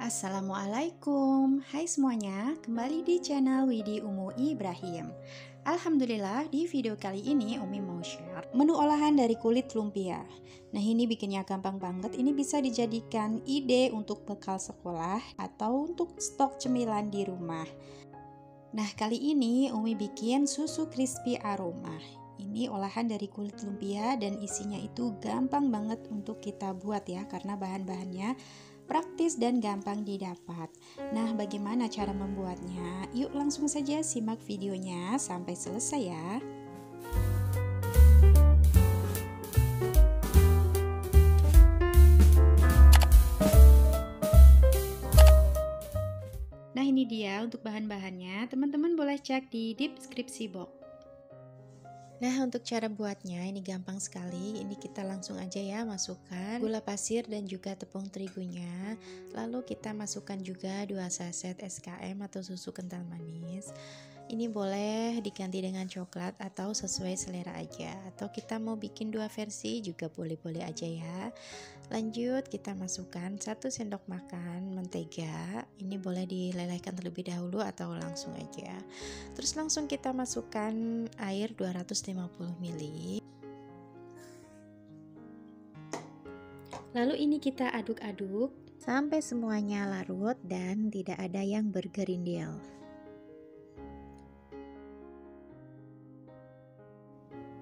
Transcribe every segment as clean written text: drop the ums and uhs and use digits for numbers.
Assalamualaikum, hai semuanya, kembali di channel Widi Umu Ibrahim. Alhamdulillah, di video kali ini Umi mau share menu olahan dari kulit lumpia. Nah, ini bikinnya gampang banget, ini bisa dijadikan ide untuk bekal sekolah atau untuk stok cemilan di rumah. Nah, kali ini Umi bikin susu crispy aroma. Ini olahan dari kulit lumpia dan isinya itu gampang banget untuk kita buat ya, karena bahan-bahannya praktis dan gampang didapat. Nah, bagaimana cara membuatnya? Yuk langsung saja simak videonya sampai selesai ya. Nah, ini dia untuk bahan-bahannya. Teman-teman boleh cek di deskripsi box. Nah, untuk cara buatnya ini gampang sekali. Ini kita langsung aja ya masukkan gula pasir dan juga tepung terigunya. Lalu kita masukkan juga 2 saset SKM atau susu kental manis. Ini boleh diganti dengan coklat atau sesuai selera aja. Atau kita mau bikin 2 versi juga boleh-boleh aja ya. Lanjut kita masukkan 1 sendok makan mentega. Ini boleh dilelehkan terlebih dahulu atau langsung aja. Terus langsung kita masukkan air 250 ml. Lalu ini kita aduk-aduk sampai semuanya larut dan tidak ada yang bergerindil.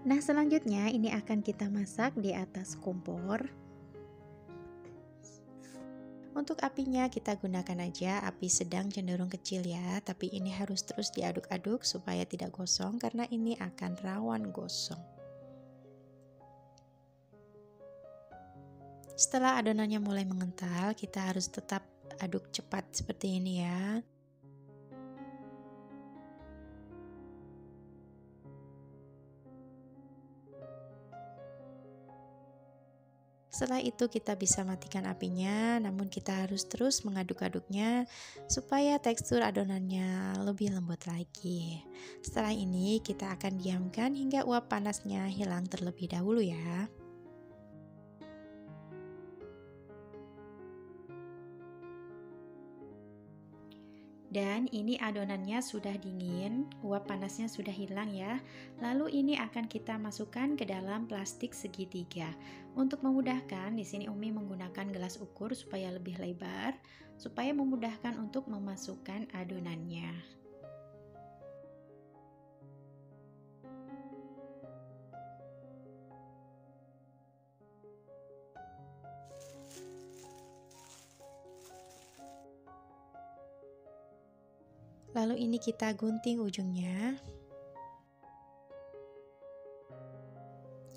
Nah, selanjutnya ini akan kita masak di atas kompor. Untuk apinya kita gunakan aja api sedang cenderung kecil ya, tapi ini harus terus diaduk-aduk supaya tidak gosong karena ini akan rawan gosong. Setelah adonannya mulai mengental, kita harus tetap aduk cepat seperti ini ya. Setelah itu kita bisa matikan apinya, namun kita harus terus mengaduk-aduknya supaya tekstur adonannya lebih lembut lagi. Setelah ini kita akan diamkan hingga uap panasnya hilang terlebih dahulu ya. Dan ini adonannya sudah dingin, uap panasnya sudah hilang ya. Lalu ini akan kita masukkan ke dalam plastik segitiga. Untuk memudahkan, di sini Umi menggunakan gelas ukur supaya lebih lebar, supaya memudahkan untuk memasukkan adonannya. Lalu ini kita gunting ujungnya.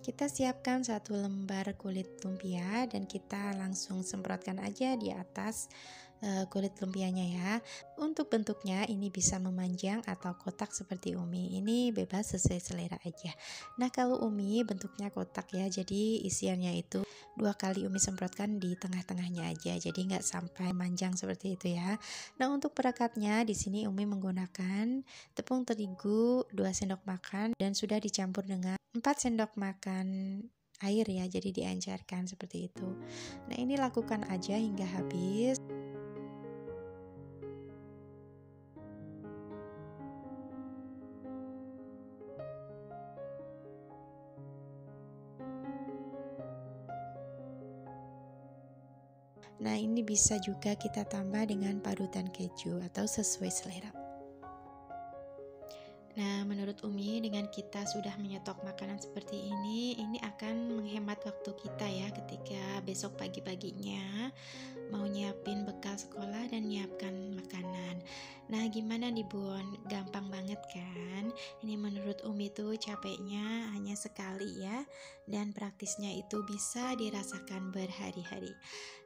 Kita siapkan 1 lembar kulit lumpia dan kita langsung semprotkan aja di atas kulit lumpianya ya. Untuk bentuknya ini bisa memanjang atau kotak seperti Umi. Ini bebas sesuai selera aja. Nah, kalau Umi bentuknya kotak ya, jadi isiannya itu 2 kali Umi semprotkan di tengah-tengahnya aja. Jadi nggak sampai manjang seperti itu ya. Nah, untuk perekatnya di sini Umi menggunakan tepung terigu 2 sendok makan dan sudah dicampur dengan 4 sendok makan air ya, jadi diencerkan seperti itu. Nah, ini lakukan aja hingga habis. Nah, ini bisa juga kita tambah dengan parutan keju atau sesuai selera. Nah, menurut Umi dengan kita sudah menyetok makanan seperti ini akan menghemat waktu kita ya ketika besok pagi-paginya mau nyiapin bekal sekolah dan nyiapkan makanan. Nah, gimana nih Bun? Gampang banget kan? Ini menurut Umi tuh capeknya hanya sekali ya, dan praktisnya itu bisa dirasakan berhari-hari.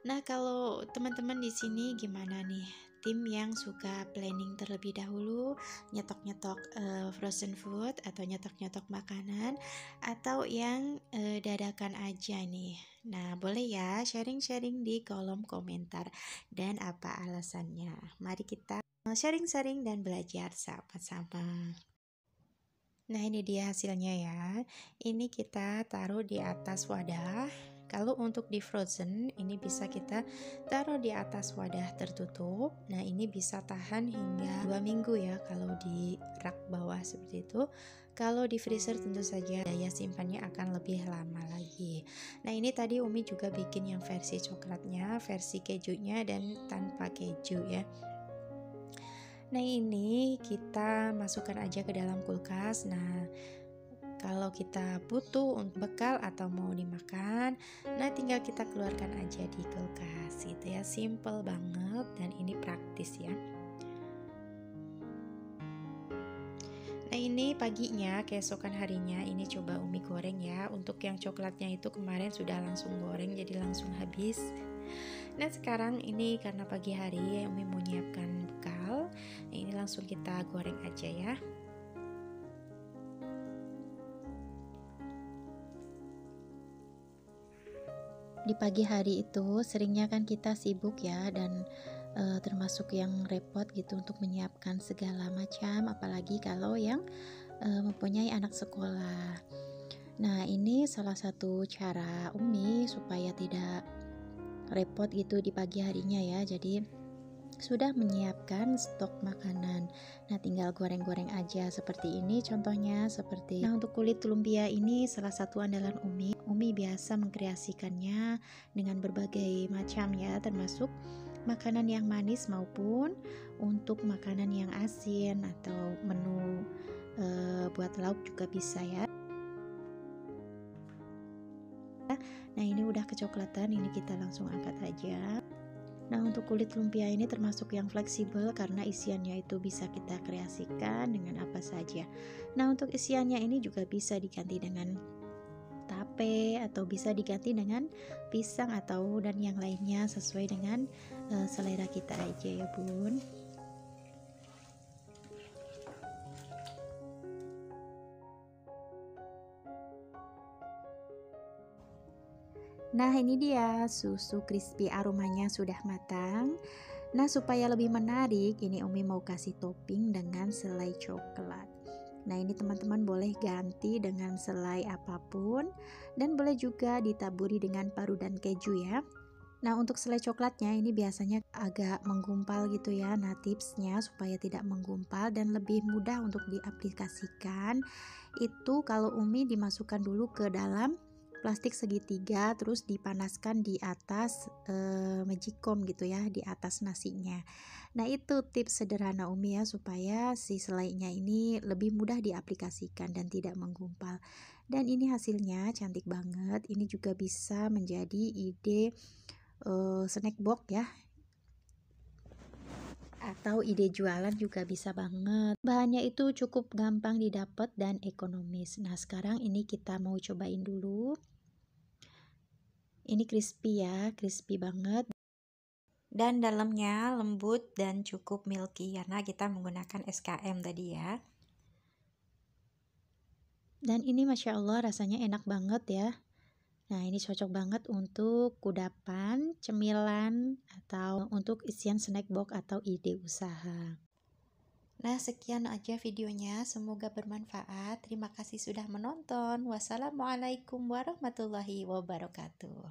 Nah, kalau teman-teman di sini gimana nih? Tim yang suka planning terlebih dahulu, nyetok-nyetok frozen food atau nyetok-nyetok makanan, atau yang dadakan aja nih. Nah, boleh ya sharing-sharing di kolom komentar dan apa alasannya. Mari kita sharing-sharing dan belajar sama-sama. Nah, ini dia hasilnya ya. Ini kita taruh di atas wadah Kalau untuk di frozen ini bisa kita taruh di atas wadah tertutup. Nah, ini bisa tahan hingga 2 minggu ya kalau di rak bawah seperti itu. Kalau di freezer tentu saja daya simpannya akan lebih lama lagi. Nah, ini tadi Umi juga bikin yang versi coklatnya, versi kejunya dan tanpa keju ya. Nah, ini kita masukkan aja ke dalam kulkas. Nah, kalau kita butuh untuk bekal atau mau dimakan, nah tinggal kita keluarkan aja di kulkas gitu ya. Simple banget dan ini praktis ya. Nah, ini paginya, keesokan harinya ini coba Umi goreng ya. Untuk yang coklatnya itu kemarin sudah langsung goreng jadi langsung habis. Nah, sekarang ini karena pagi hari Umi mau nyiapkan bekal. Nah, ini langsung kita goreng aja ya. Di pagi hari itu seringnya kan kita sibuk ya, dan termasuk yang repot gitu untuk menyiapkan segala macam, apalagi kalau yang mempunyai anak sekolah. Nah, ini salah satu cara Umi supaya tidak repot gitu di pagi harinya ya. Jadi sudah menyiapkan stok makanan. Nah, tinggal goreng-goreng aja seperti ini contohnya. Nah, untuk kulit lumpia ini salah satu andalan Umi. Umi biasa mengkreasikannya dengan berbagai macam ya, termasuk makanan yang manis maupun untuk makanan yang asin atau menu buat lauk juga bisa ya. Nah, ini udah kecoklatan, ini kita langsung angkat aja. Nah, untuk kulit lumpia ini termasuk yang fleksibel karena isiannya itu bisa kita kreasikan dengan apa saja. Nah, untuk isiannya ini juga bisa diganti dengan tape atau bisa diganti dengan pisang atau dan yang lainnya sesuai dengan selera kita aja ya, Bun. Nah, ini dia susu crispy, aromanya sudah matang. Nah, supaya lebih menarik, ini Umi mau kasih topping dengan selai coklat. Nah, ini teman-teman boleh ganti dengan selai apapun dan boleh juga ditaburi dengan paru dan keju ya. Nah, untuk selai coklatnya ini biasanya agak menggumpal gitu ya. Nah, tipsnya supaya tidak menggumpal dan lebih mudah untuk diaplikasikan itu kalau Umi dimasukkan dulu ke dalam plastik segitiga, terus dipanaskan di atas magicom gitu ya, di atas nasinya. Nah, itu tips sederhana Umi ya, supaya si selainya ini lebih mudah diaplikasikan dan tidak menggumpal. Dan ini hasilnya cantik banget. Ini juga bisa menjadi ide snack box ya, atau ide jualan juga bisa banget. Bahannya itu cukup gampang didapat dan ekonomis. Nah, sekarang ini kita mau cobain dulu. Ini crispy ya, crispy banget. Dan dalamnya lembut dan cukup milky karena kita menggunakan SKM tadi ya. Dan ini Masya Allah rasanya enak banget ya. Nah, ini cocok banget untuk kudapan, cemilan, atau untuk isian snack box atau ide usaha. Nah, sekian aja videonya. Semoga bermanfaat. Terima kasih sudah menonton. Wassalamualaikum warahmatullahi wabarakatuh.